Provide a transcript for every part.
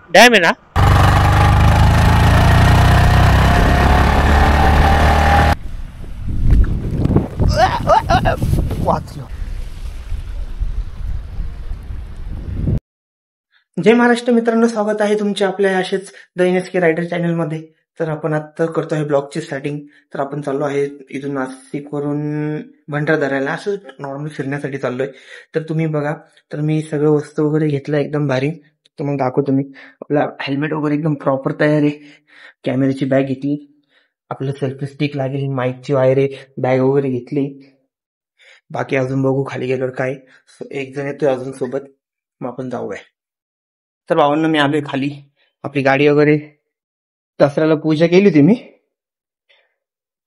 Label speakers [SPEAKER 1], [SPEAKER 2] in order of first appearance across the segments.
[SPEAKER 1] Dam आहे ना. वाचलो. जय महाराष्ट्र मित्रांनो, स्वागत आहे तुमचे आपल्या असेच द NSK रायडर चॅनलमध्ये. तर आपण आता करतो आहे ब्लॉगची स्टार्टिंग. तर आपण चाललो आहे इथून नाशिकवरून भंडारदऱ्याला, असं नॉर्मल फिरण्यासाठी चाललोय. तर तुम्ही बघा, तर मी सगळं वस्तू वगैरे घेतलं एकदम भारी. तर मग दाखवतो मी. आपला हेल्मेट वगैरे एकदम प्रॉपर तयार आहे. कॅमेऱ्याची बॅग घेतली, आपलं सेल्फी स्टिक लागेल, माईकची वायर आहे, बॅग वगैरे घेतली. बाकी अजून बघू खाली गेल्यावर काय. एक जण येतोय अजून सोबत, मग आपण जाऊया. तर भावांना मी आलोय खाली. आपली गाडी वगैरे दसऱ्याला पूजा केली होती मी.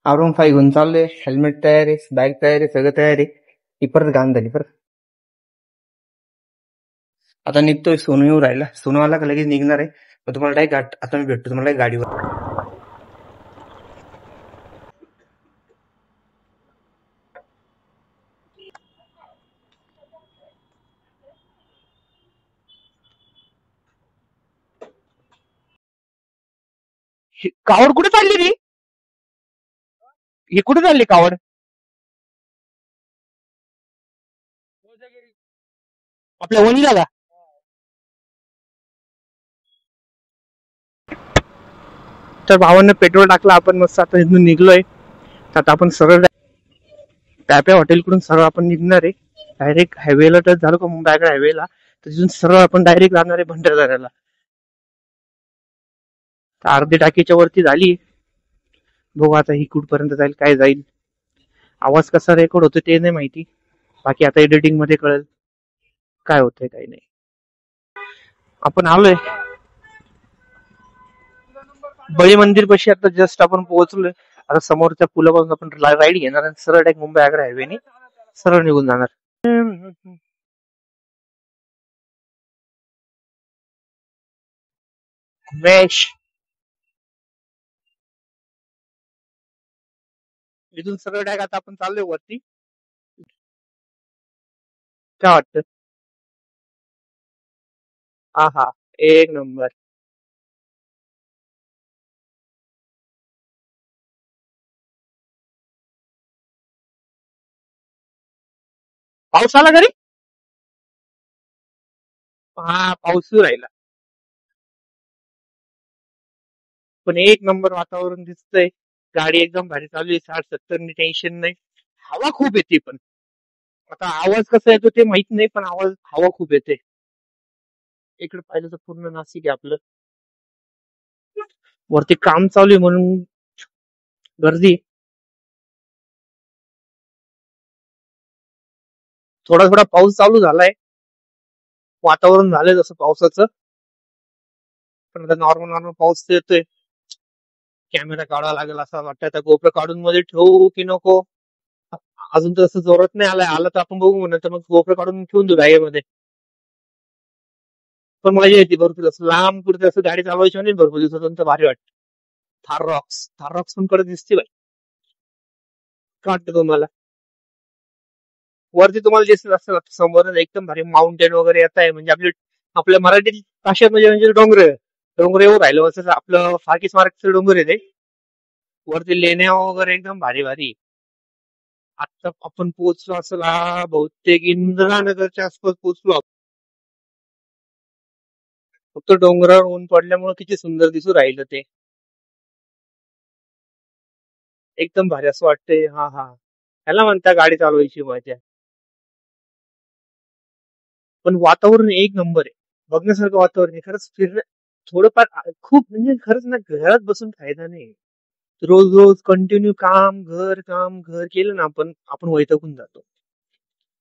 [SPEAKER 1] R15 घेऊन चाललोय. हेल्मेट तयार आहे, बॅग तयार आहे, सगळं तयार आहे. ती परत घाण झाली परत. आता निघतोय, सोनू येऊ राहिला. सोनू आला का लगेच निघणार आहे. मग तुम्हाला डायरेक्ट आता मी भेटतो तुम्हाला गाडीवर. कावड कुठे चालली रे? हे कुठे चालली कावड? आपल्या वणीला का? तर भावांना पेट्रोल टाकलं आपण, मस्त आता इथून निघलोय. आता आपण सरळ टॅप्या हॉटेलकडून सरळ आपण निघणार आहे. डायरेक्ट हायवेला टच झालो का मुंबईकडे हायवेला, तर तिथून सरळ आपण डायरेक्ट जाणार आहे भंडारदऱ्याला. अर्धी टाकीच्या वरती झाली. बघू आता ही कुठपर्यंत जाईल, काय जाईल. आवाज कसा रेकॉर्ड होतो ते नाही माहिती. बाकी आता एडिटिंग मध्ये कळेल काय होतंय काय नाही. आपण आलोय बळी मंदिर पाशी, आता जस्ट आपण पोहोचलोय. आता समोरच्या पुलापासून आपण राईड घेणार आणि सरळ डायरेक्ट मुंबई आग्रा हायवेने सरळ निघून जाणार. मेश इथून सरळ डायरेक्ट आता आपण चाललोय वरती. काय वाटतं? हा हा, एक नंबर. पाऊस आला घरी? हा, पाऊस सुरू राहिला. पण एक नंबर वातावरण दिसतंय. गाडी एकदम भारी चालू आहे, 60-70 ने टेन्शन नाही. हवा खूप येते पण. आता आवाज कसा येतो ते माहित नाही, पण आवाज हवा खूप येते. इकडे पाहिलं तर पूर्ण नाशिक आहे आपलं. वरती काम चालू आहे म्हणून गर्दी. थोडा थोडा पाऊस चालू झालाय, वातावरण झालंय जसं पावसाचं. पण आता नॉर्मल नॉर्मल पाऊस तर येतोय. कॅमेरा काढावा लागेल असं वाटतं. आता गोप्रो काढून मध्ये ठेवू की नको, अजून तर असं जोरात नाही आलाय. आलं तर आपण बघू, म्हणत मग गोप्रो काढून ठेवून देऊ बॅगेमध्ये. पण मजा येते भरपूर, असं लांब कुठे असं गाडी चालवायची नाही भरपूर दिवसातून, भारी वाटतं. थार रॉक्स पण कडे दिसते बाई. काय वाटतं तुम्हाला? वरती तुम्हाला दिसत असतं समोर एकदम भारी माउंटेन वगैरे येत आहे. म्हणजे आपल्या मराठी भाषेत म्हणजे डोंगर डोंगर येऊ राहिलं असं. आपलं फाकी स्मारकचं डोंगर आहे ते. वरती लेण्या वगैरे एकदम भारी भारी. आता आपण पोहोचलो असेल बहुतेक इंदिरानगरच्या आसपास पोहोचलो आपण. फक्त डोंगरावर ऊन पडल्यामुळे किती सुंदर दिसू राहिलं ते. एकदम भारी असं वाटतंय. हा हा, ह्याला म्हणता गाडी चालवायची मजा. पण वातावरण एक नंबर आहे, बघण्यासारखं वातावरण आहे खरंच. फिरणं थोडंफार खूप म्हणजे खरंच ना, घरात बसून फायदा नाही. रोज रोज कंटिन्यू काम घर केलं ना, आपण वैतागून जातो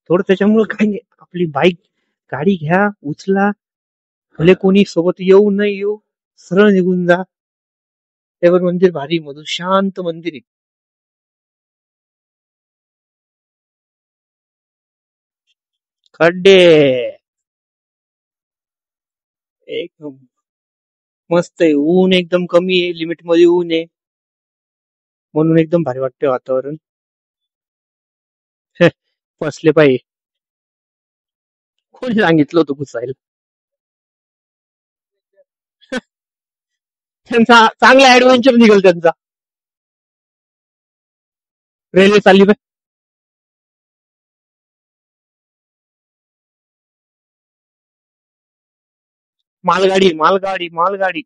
[SPEAKER 1] थोडं. त्याच्यामुळे काही नाही, आपली बाईक गाडी घ्या, उचला, भले कोणी सोबत येऊ नाही येऊ, सरळ निघून जा. त्यावर मंदिर भारी, मधून शांत मंदिर आहे. खड्डे एक मस्त आहे. ऊन एकदम कमी आहे, लिमिट मध्ये ऊन आहे, म्हणून एकदम भारी वाटते वातावरण. फसले पाहिजे. कोणी सांगितलं होतं घुसायला? त्यांचा चांगला ऍडव्हेंचर निघेल त्यांचा. रेल्वे चालली पाहिजे. मालगाडी मालगाडी मालगाडी.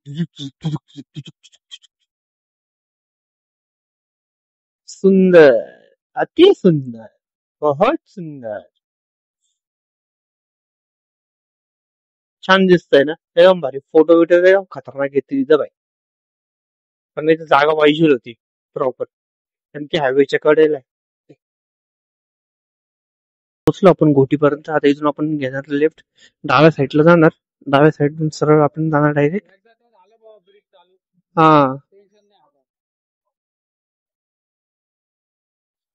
[SPEAKER 1] सुंदर, अति सुंदर, बहुत सुंदर. छान दिसतंय ना एकदम भारी. फोटो बिटो एकदम खतरनाक येते तिथं बाई. पण इथं जागा पाहिजे होती प्रॉपर. कारण की हायवेच्या कडेला आहे. पोचलो आपण घोटीपर्यंत. आता इथून आपण घेणार लेफ्ट. डाव्या साईडला जाणार. डाव्या साईडून सरळ आपण जाणार डायरेक्ट. हा,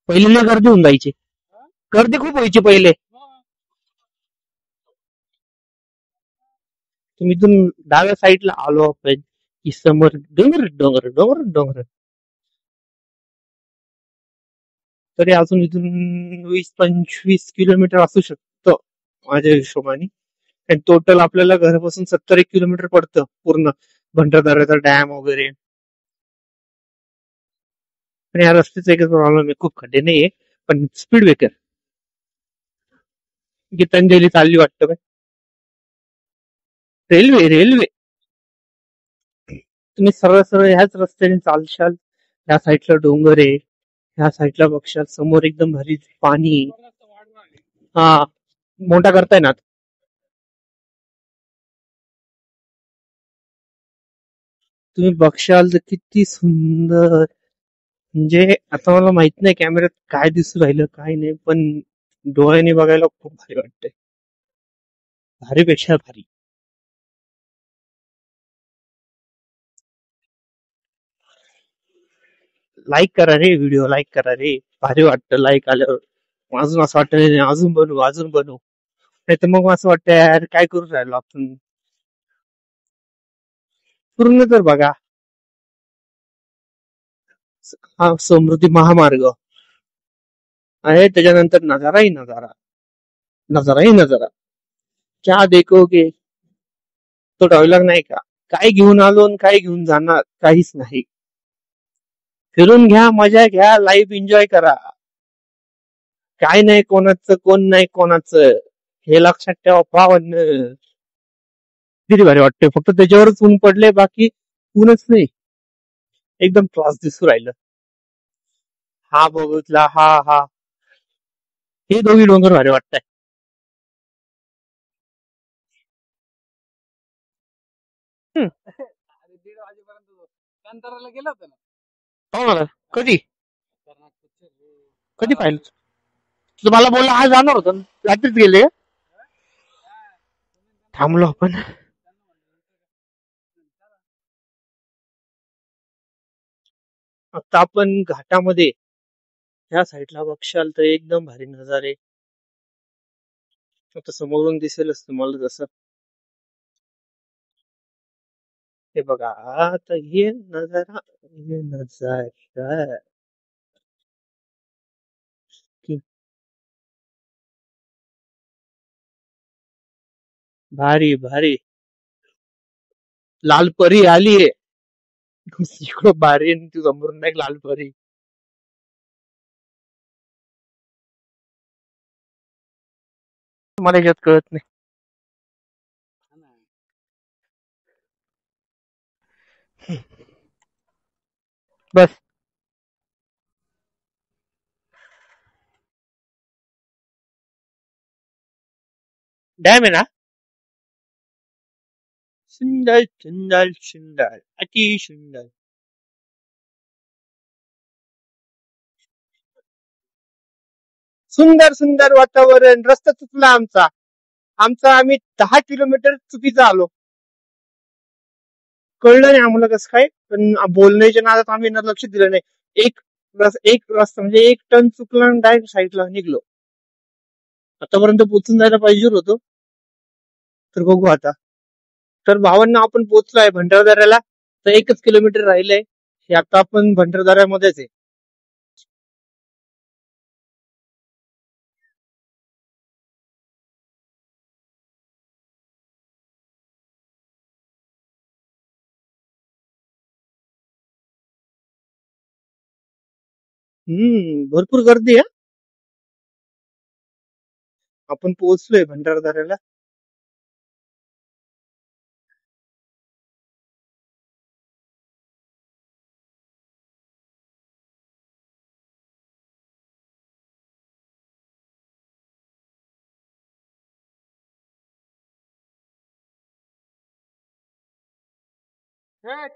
[SPEAKER 1] पहिले लय गर्दी होऊन जायची. गर्दी खूप व्हायची पहिले. तुम्ही इथून डाव्या साईडला आलो आपण की समोर डोंगर डोंगर डोंगर डोंगर. तरी अजून इथून 20-25 किलोमीटर असू शकतं माझ्या हिशोबाने. आणि टोटल आपल्याला घरापासून 70 एक किलोमीटर पडतं पूर्ण भंडारदऱ्याचा डॅम वगैरे. पण या रस्त्याचा एकच प्रॉब्लेम आहे, खूप खड्डे नाहीये पण स्पीड ब्रेकर. गीतांजली चालली वाटतं काय. Railway railway. तुम्ही सरळ सरळ ह्याच रस्त्याने चालशाल. ह्या साईडला डोंगर आहे. ह्या साईडला बघशाल समोर एकदम भारी पाणी आहे. हा, मोठा करताय ना. तुम्ही बघशाल तर किती सुंदर. म्हणजे आता मला माहित नाही कॅमेऱ्यात काय दिसू राहिलं काय नाही, पण डोळ्याने बघायला खूप भारी वाटतंय. भारीपेक्षा भारी. लाईक करा रे, व्हिडिओ लाईक करा रे. भारी वाटतं लाईक आल्यावर. अजून असं वाटतं नाही, नाही, अजून बनवू अजून बनवू. नाही तर मग असं वाटतं यार काय करू राहिलो आपण. पूर्ण तर बघा. हा समृद्धी महामार्ग आहे, त्याच्यानंतर नजारा ही नजारा. नजारा ही नजारा. क्या देखोगे. तो डायलॉग नाही का. काय घेऊन आलो आणि काय घेऊन जाणार काहीच नाही. फिरून घ्या, मजा घ्या, लाईफ एन्जॉय करा. काय नाही कोणाचं, कोण नाही कोणाचं, हे लक्षात ठेवा पावन. किती भारी वाटते. फक्त त्याच्यावरच ऊन पडले, बाकी ऊनच नाही. एकदम क्लास दिसू राहिलं. हा बघितला, हा हा. हे दोन्ही डोंगर भारी वाटतंय. हम्म. हो ना. कधी कधी पाहिलं तुम्हाला बोलला आज जाणार होतं, रात्रीच गेले. थांबलो आपण. आता आपण घाटामध्ये ह्या साईडला बघशाल तर एकदम भारी नजारे. आता समोरून दिसेलच तुम्हाला जसं. हे बघा आता हे नजारा, हे नजारा कि भारी भारी. लाल परी आलीये. इकडं भारी आणि ती समोरून नाही लाल परी. मला याच्यात कळत नाही. बस. डॅम आहे ना. सुंदर सुंदर सुंदर अति सुंदर. सुंदर सुंदर वातावरण. रस्ता चुकला आमचा. आम्ही 10 किलोमीटर चुकीचा आलो. कळलं नाही आम्हाला कसं काय, पण बोलण्याच्या नादात आम्ही ना लक्ष दिलं नाही. एक रस्ता म्हणजे 1 टन चुकला आणि डायरेक्ट साईडला निघलो. आतापर्यंत पोहोचून जायला पाहिजे होतो. तर बघू आता. तर भावांना आपण पोहोचलोय भंडारदऱ्याला. तर 1 किलोमीटर राहिलंय. हे आता आपण भंडारदऱ्यामध्येच आहे. भरपूर गर्दी आहे. आपण पोहोचलोय भंडारदऱ्याला.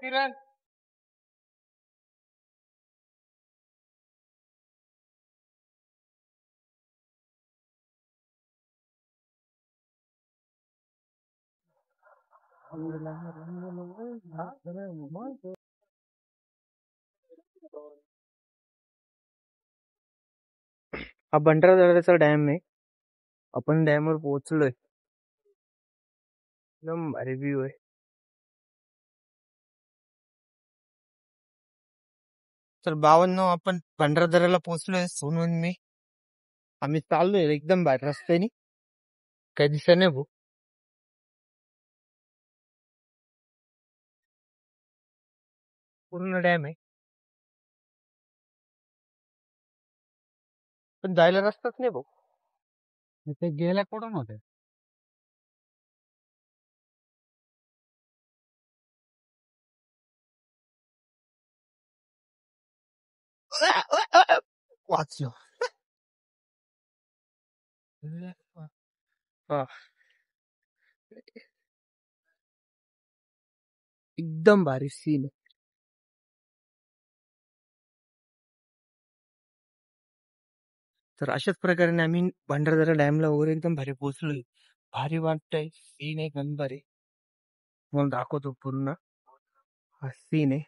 [SPEAKER 1] किरण हा भंडारदऱ्याचा डॅम आहे. आपण डॅमवर पोहोचलोय. एकदम भारी व्ह्यू आहे. तर 52 आपण भंडारदऱ्याला पोहोचलोय. सोनून मी आम्ही चाललोय एकदम भारी रस्त्याने. काही दिसत नाही भाऊ. पूर्ण डॅम आहे पण जायला रस्ताच नाही भाऊ. ते गेल्या कुठून होते. वाचलो. हा. एकदम भारी सीन. तर अशाच प्रकारे आम्ही भंडारदरा डॅमला वगैरे एकदम भारी पोहोचलोय. भारी वाटतंय. सीन आहे एकदम भारी. मला दाखवतो पूर्ण. हा सीन आहे.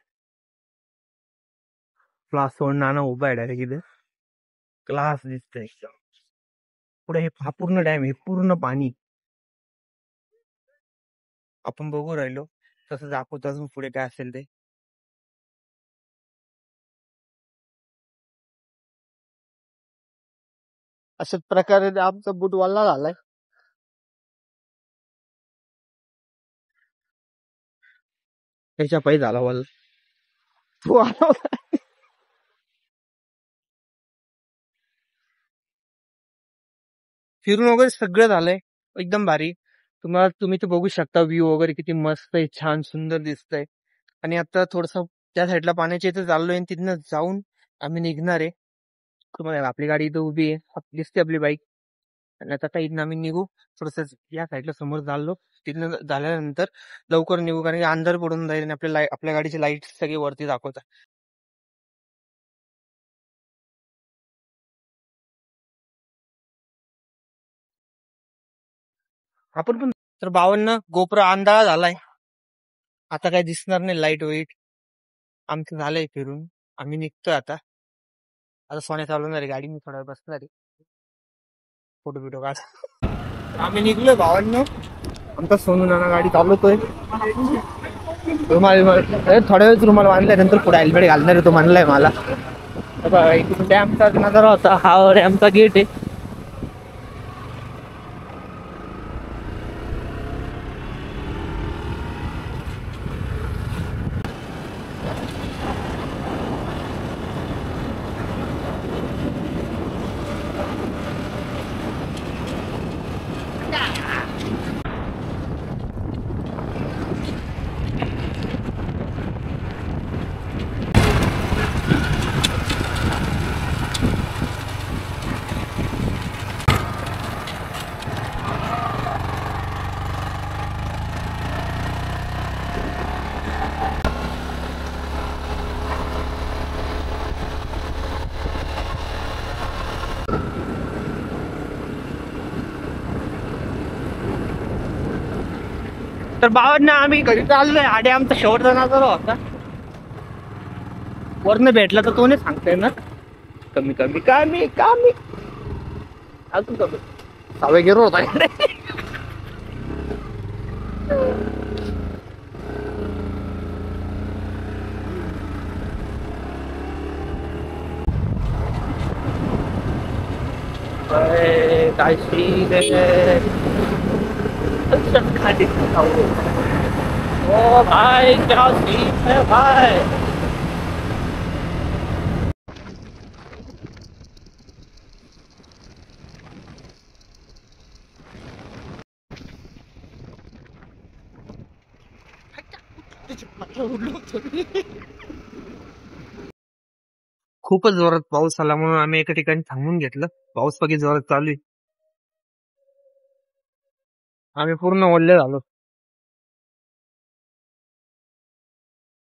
[SPEAKER 1] क्लास वन नाना उभा आहे डायरेक्ट इथे. क्लास दिसतंय एकदम. पुढे हा पूर्ण डॅम आहे. पूर्ण पाणी आपण बघू राहिलो. तसं दाखवतो अजून पुढे काय असेल ते. अशाच प्रकारे आमचा बूट वाला झालाय. त्याच्या पायी झाला वाला. तू आला होता. फिरून वगैरे सगळं झालंय. एकदम भारी. तुम्ही ते बघू शकता व्ह्यू वगैरे किती मस्त आहे. छान सुंदर दिसतंय. आणि आता थोडस त्या साईडला पाण्याच्या इथे चाललोय आणि तिथनं जाऊन आम्ही निघणार आहे. तुम्हाला आपली गाडी इथं उभी आहे. दिसते आपली बाईक. आणि आता इथनं आम्ही निघू. थोडस या साईडला समोर चाललो. तिथनं झाल्यानंतर लवकर निघू कारण की अंधार पडून जाईल आणि आपल्या गाडीची लाईट सगळी वरती दाखवतात. आपण पण तर 52 गोप्रो अंधारा झालाय. आता काय दिसणार नाही लाईट वेट. आमचं झालंय फिरून. आम्ही निघतोय आता. आता सोन्या चालवणार आहे गाडी. मी थोडा वेळ बसणार आहे. फोटो बिटो काढ. आम्ही निघलोय 52. आमचा सोनू नाना गाडी चालवतोय. थोड्या वेळ रुमाल बांधल्यानंतर पुढे हेल्मेट घालणार आहे तो म्हणलाय मला. इकडून डॅमचा नजारा होता. हा डॅमचा गेट आहे. तर 52 आम्ही घरी चाललोय. आडे आमचा शेवटचा नजारा होता. वरनं भेटला तर तो नाही सांगता येणार. कमी कमी कमी कमी अजून कमी 6 गिरो होता. काय सीन आहे. खाली ओ भाई क्या सीन है भाई. खूपच जोरात पाऊस आला म्हणून आम्ही एका ठिकाणी थांबून घेतलं. पाऊस बाकी जोरात चालू आहे. आम्ही पूर्ण ओले झालो.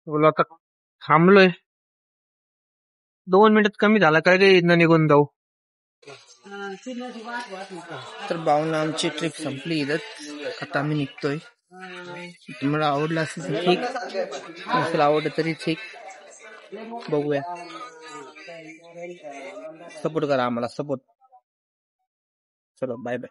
[SPEAKER 1] बोला आता थांबलोय. 2 मिनिटात कमी झाला काय रे, इथनं निघून जाऊ. तर भावना आमची ट्रिप संपली इथं. आता आम्ही निघतोय. तुम्हाला आवडलं असेल तर ठीक, नसेल आवडलं तरी ठीक. बघूया. सपोर्ट करा आम्हाला, सपोर्ट. चलो बाय बाय.